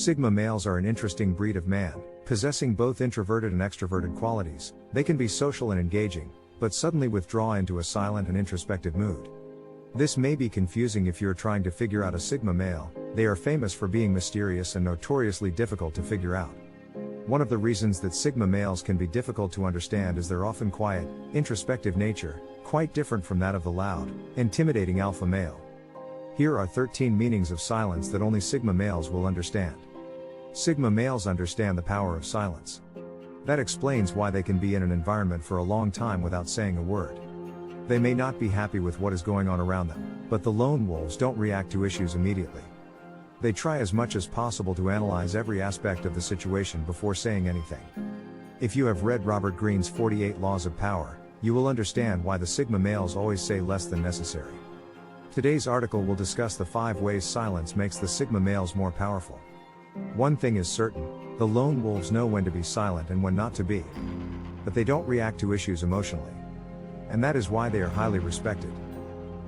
Sigma males are an interesting breed of man, possessing both introverted and extroverted qualities. They can be social and engaging, but suddenly withdraw into a silent and introspective mood. This may be confusing if you're trying to figure out a Sigma male. They are famous for being mysterious and notoriously difficult to figure out. One of the reasons that Sigma males can be difficult to understand is their often quiet, introspective nature, quite different from that of the loud, intimidating alpha male. Here are 13 meanings of silence that only Sigma males will understand. Sigma males understand the power of silence. That explains why they can be in an environment for a long time without saying a word. They may not be happy with what is going on around them, but the lone wolves don't react to issues immediately. They try as much as possible to analyze every aspect of the situation before saying anything. If you have read Robert Greene's 48 Laws of Power, you will understand why the Sigma males always say less than necessary. Today's article will discuss the 5 ways silence makes the Sigma males more powerful. One thing is certain, the lone wolves know when to be silent and when not to be. But they don't react to issues emotionally. And that is why they are highly respected.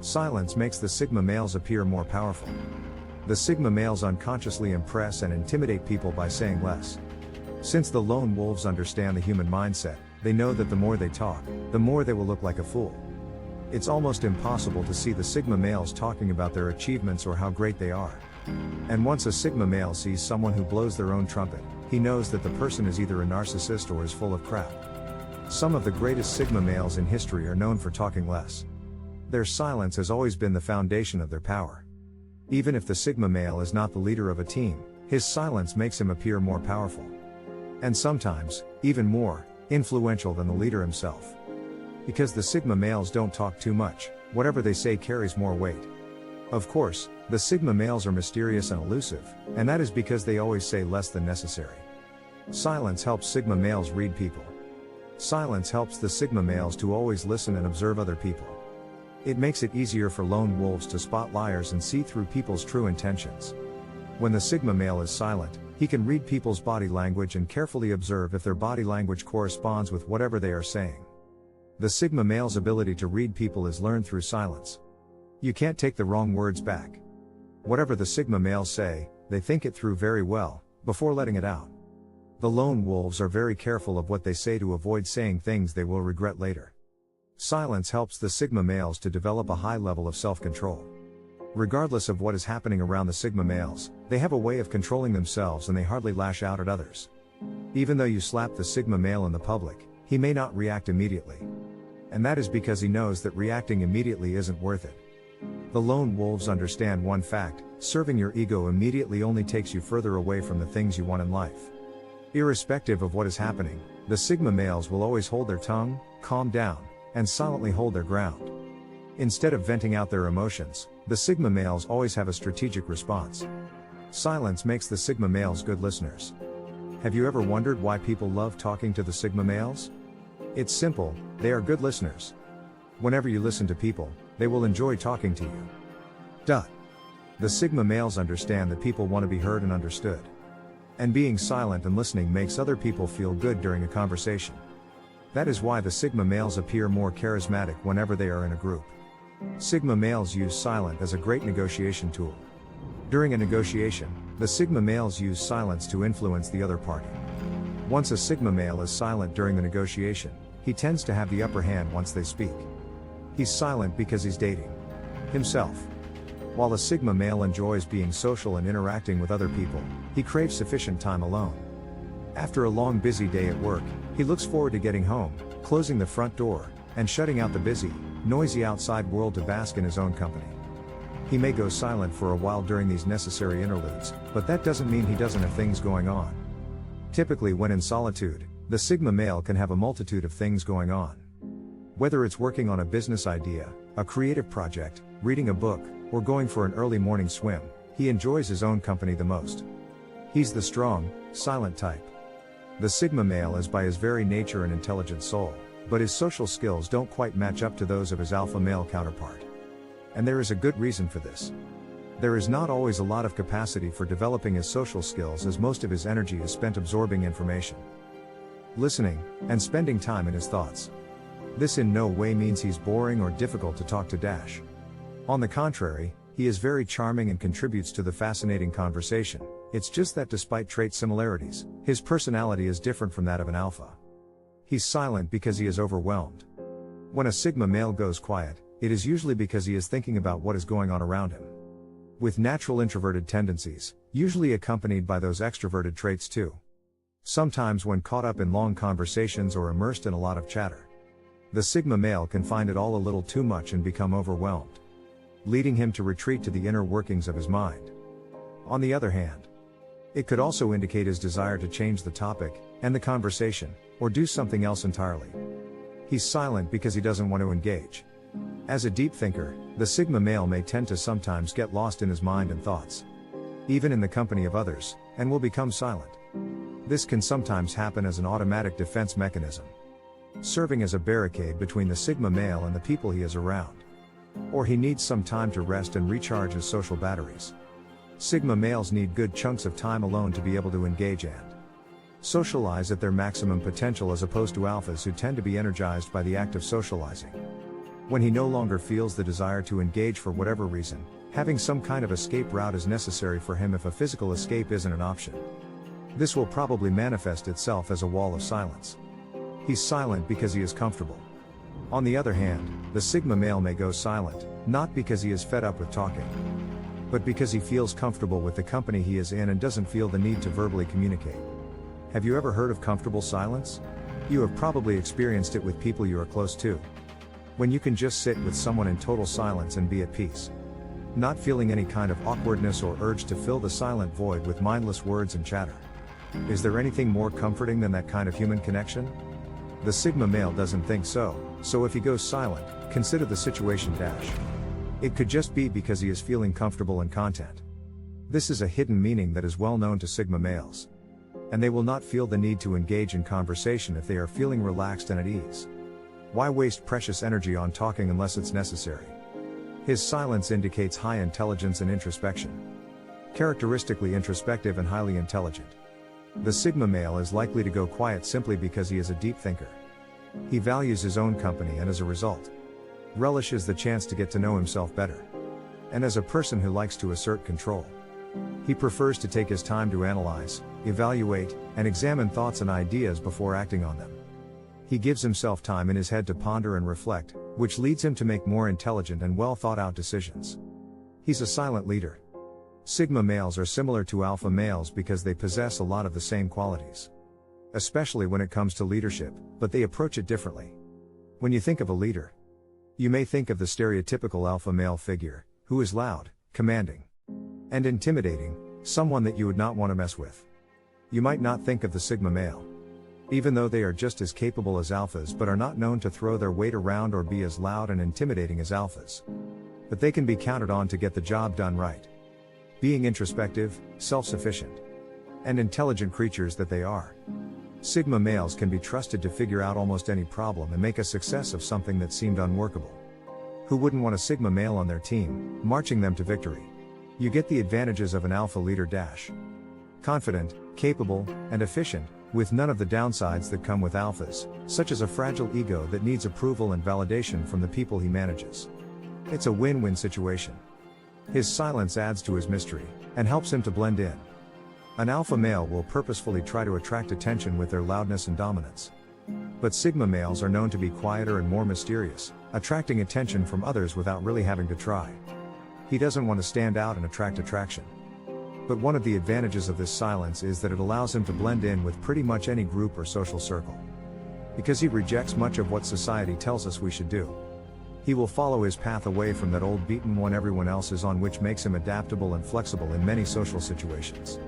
Silence makes the Sigma males appear more powerful. The Sigma males unconsciously impress and intimidate people by saying less. Since the lone wolves understand the human mindset, they know that the more they talk, the more they will look like a fool. It's almost impossible to see the Sigma males talking about their achievements or how great they are. And once a Sigma male sees someone who blows their own trumpet, he knows that the person is either a narcissist or is full of crap. Some of the greatest Sigma males in history are known for talking less. Their silence has always been the foundation of their power. Even if the Sigma male is not the leader of a team, his silence makes him appear more powerful. And sometimes, even more influential than the leader himself. Because the Sigma males don't talk too much, whatever they say carries more weight. Of course, the Sigma males are mysterious and elusive, and that is because they always say less than necessary. Silence helps Sigma males read people. Silence helps the Sigma males to always listen and observe other people. It makes it easier for lone wolves to spot liars and see through people's true intentions. When the Sigma male is silent, he can read people's body language and carefully observe if their body language corresponds with whatever they are saying. The Sigma male's ability to read people is learned through silence. You can't take the wrong words back. Whatever the Sigma males say, they think it through very well, before letting it out. The lone wolves are very careful of what they say to avoid saying things they will regret later. Silence helps the Sigma males to develop a high level of self-control. Regardless of what is happening around the Sigma males, they have a way of controlling themselves and they hardly lash out at others. Even though you slap the Sigma male in the public, he may not react immediately. And that is because he knows that reacting immediately isn't worth it. The lone wolves understand one fact: serving your ego immediately only takes you further away from the things you want in life. Irrespective of what is happening, the Sigma males will always hold their tongue, calm down, and silently hold their ground. Instead of venting out their emotions, the Sigma males always have a strategic response. Silence makes the Sigma males good listeners. Have you ever wondered why people love talking to the Sigma males? It's simple: they are good listeners. Whenever you listen to people, they will enjoy talking to you. The Sigma males understand that people want to be heard and understood. And being silent and listening makes other people feel good during a conversation. That is why the Sigma males appear more charismatic whenever they are in a group. Sigma males use silence as a great negotiation tool. During a negotiation, the Sigma males use silence to influence the other party. Once a Sigma male is silent during the negotiation, he tends to have the upper hand once they speak. He's silent because he's dating himself. While a Sigma male enjoys being social and interacting with other people, he craves sufficient time alone. After a long busy day at work, he looks forward to getting home, closing the front door, and shutting out the busy, noisy outside world to bask in his own company. He may go silent for a while during these necessary interludes, but that doesn't mean he doesn't have things going on. Typically, when in solitude, the Sigma male can have a multitude of things going on. Whether it's working on a business idea, a creative project, reading a book, or going for an early morning swim, he enjoys his own company the most. He's the strong, silent type. The Sigma male is by his very nature an intelligent soul, but his social skills don't quite match up to those of his alpha male counterpart. And there is a good reason for this. There is not always a lot of capacity for developing his social skills, as most of his energy is spent absorbing information, listening, and spending time in his thoughts. This in no way means he's boring or difficult to talk to. On the contrary, he is very charming and contributes to the fascinating conversation, It's just that despite trait similarities, his personality is different from that of an alpha. He's silent because he is overwhelmed. When a sigma male goes quiet, it is usually because he is thinking about what is going on around him. With natural introverted tendencies, usually accompanied by those extroverted traits too. Sometimes when caught up in long conversations or immersed in a lot of chatter, the sigma male can find it all a little too much and become overwhelmed, leading him to retreat to the inner workings of his mind. On the other hand, it could also indicate his desire to change the topic, end the conversation, or do something else entirely. He's silent because he doesn't want to engage. As a deep thinker, the sigma male may tend to sometimes get lost in his mind and thoughts, even in the company of others, and will become silent. This can sometimes happen as an automatic defense mechanism, serving as a barricade between the sigma male and the people he is around. Or he needs some time to rest and recharge his social batteries. Sigma males need good chunks of time alone to be able to engage and socialize at their maximum potential, as opposed to alphas who tend to be energized by the act of socializing. When he no longer feels the desire to engage for whatever reason, having some kind of escape route is necessary for him if a physical escape isn't an option. This will probably manifest itself as a wall of silence. He's silent because he is comfortable. On the other hand, the sigma male may go silent, not because he is fed up with talking, but because he feels comfortable with the company he is in and doesn't feel the need to verbally communicate. Have you ever heard of comfortable silence? You have probably experienced it with people you are close to. When you can just sit with someone in total silence and be at peace, not feeling any kind of awkwardness or urge to fill the silent void with mindless words and chatter. Is there anything more comforting than that kind of human connection? The sigma male doesn't think so, so if he goes silent, consider the situation dash. It could just be because he is feeling comfortable in content. This is a hidden meaning that is well known to sigma males. And they will not feel the need to engage in conversation if they are feeling relaxed and at ease. Why waste precious energy on talking unless it's necessary? His silence indicates high intelligence and introspection. Characteristically introspective and highly intelligent, the sigma male is likely to go quiet simply because he is a deep thinker. He values his own company and as a result, relishes the chance to get to know himself better. And as a person who likes to assert control, he prefers to take his time to analyze, evaluate, and examine thoughts and ideas before acting on them. He gives himself time in his head to ponder and reflect, which leads him to make more intelligent and well thought out decisions. He's a silent leader. Sigma males are similar to alpha males because they possess a lot of the same qualities, especially when it comes to leadership, but they approach it differently. When you think of a leader, you may think of the stereotypical alpha male figure, who is loud, commanding, and intimidating, someone that you would not want to mess with. You might not think of the sigma male, even though they are just as capable as alphas but are not known to throw their weight around or be as loud and intimidating as alphas. But they can be counted on to get the job done right. Being introspective, self-sufficient, and intelligent creatures that they are, sigma males can be trusted to figure out almost any problem and make a success of something that seemed unworkable. Who wouldn't want a sigma male on their team, marching them to victory? You get the advantages of an alpha leader dash. Confident, capable, and efficient, with none of the downsides that come with alphas, such as a fragile ego that needs approval and validation from the people he manages. It's a win-win situation. His silence adds to his mystery, and helps him to blend in. An alpha male will purposefully try to attract attention with their loudness and dominance. But sigma males are known to be quieter and more mysterious, attracting attention from others without really having to try. He doesn't want to stand out and attract attraction. But one of the advantages of this silence is that it allows him to blend in with pretty much any group or social circle. Because he rejects much of what society tells us we should do, he will follow his path away from that old beaten one everyone else is on, which makes him adaptable and flexible in many social situations.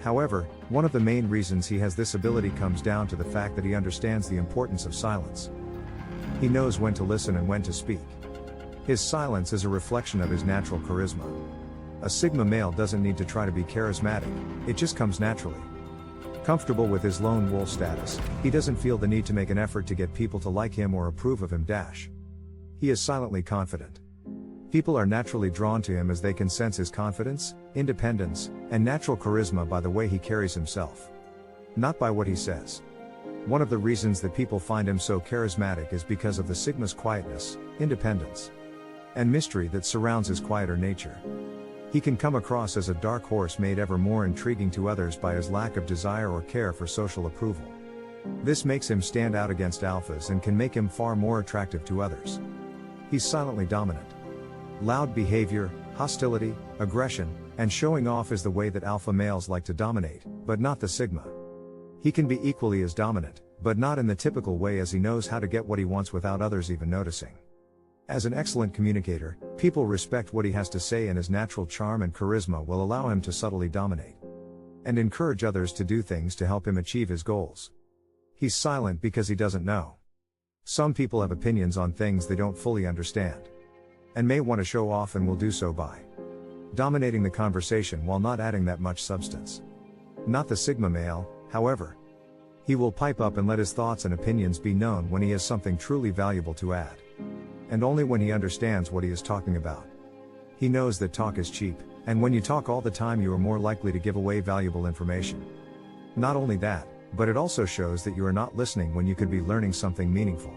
However, one of the main reasons he has this ability comes down to the fact that he understands the importance of silence. He knows when to listen and when to speak. His silence is a reflection of his natural charisma. A sigma male doesn't need to try to be charismatic, it just comes naturally. Comfortable with his lone wolf status, he doesn't feel the need to make an effort to get people to like him or approve of him dash. He is silently confident. People are naturally drawn to him as they can sense his confidence, independence, and natural charisma by the way he carries himself, not by what he says. One of the reasons that people find him so charismatic is because of the sigma's quietness, independence, and mystery that surrounds his quieter nature. He can come across as a dark horse made ever more intriguing to others by his lack of desire or care for social approval. This makes him stand out against alphas and can make him far more attractive to others. He's silently dominant. Loud behavior, hostility, aggression, and showing off is the way that alpha males like to dominate, but not the Sigma. He can be equally as dominant, but not in the typical way, as he knows how to get what he wants without others even noticing. As an excellent communicator, people respect what he has to say, and his natural charm and charisma will allow him to subtly dominate and encourage others to do things to help him achieve his goals. He's silent because he doesn't know. Some people have opinions on things they don't fully understand, and may want to show off, and will do so by dominating the conversation while not adding that much substance. Not the Sigma male, however. He will pipe up and let his thoughts and opinions be known when he has something truly valuable to add. And only when he understands what he is talking about. He knows that talk is cheap, and when you talk all the time, you are more likely to give away valuable information. Not only that, but it also shows that you are not listening when you could be learning something meaningful.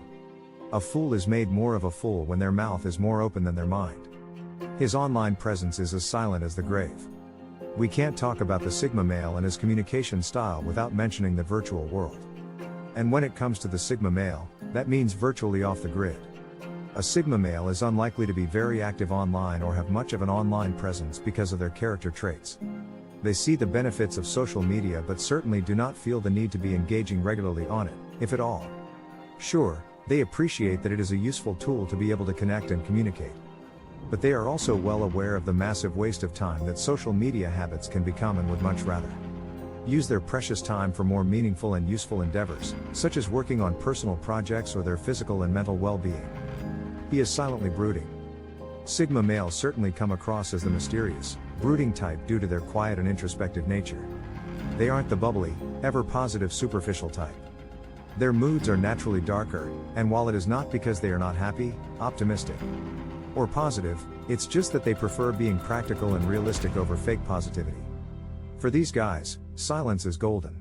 A fool is made more of a fool when their mouth is more open than their mind. His online presence is as silent as the grave. We can't talk about the Sigma male and his communication style without mentioning the virtual world. And when it comes to the Sigma male, that means virtually off the grid. A Sigma male is unlikely to be very active online or have much of an online presence because of their character traits. They see the benefits of social media but certainly do not feel the need to be engaging regularly on it, if at all. Sure, they appreciate that it is a useful tool to be able to connect and communicate. But they are also well aware of the massive waste of time that social media habits can become, and would much rather use their precious time for more meaningful and useful endeavors, such as working on personal projects or their physical and mental well-being. He is silently brooding. Sigma males certainly come across as the mysterious, brooding type due to their quiet and introspective nature. They aren't the bubbly, ever-positive superficial type. Their moods are naturally darker, and while it is not because they are not happy, optimistic, or positive, it's just that they prefer being practical and realistic over fake positivity. For these guys, silence is golden.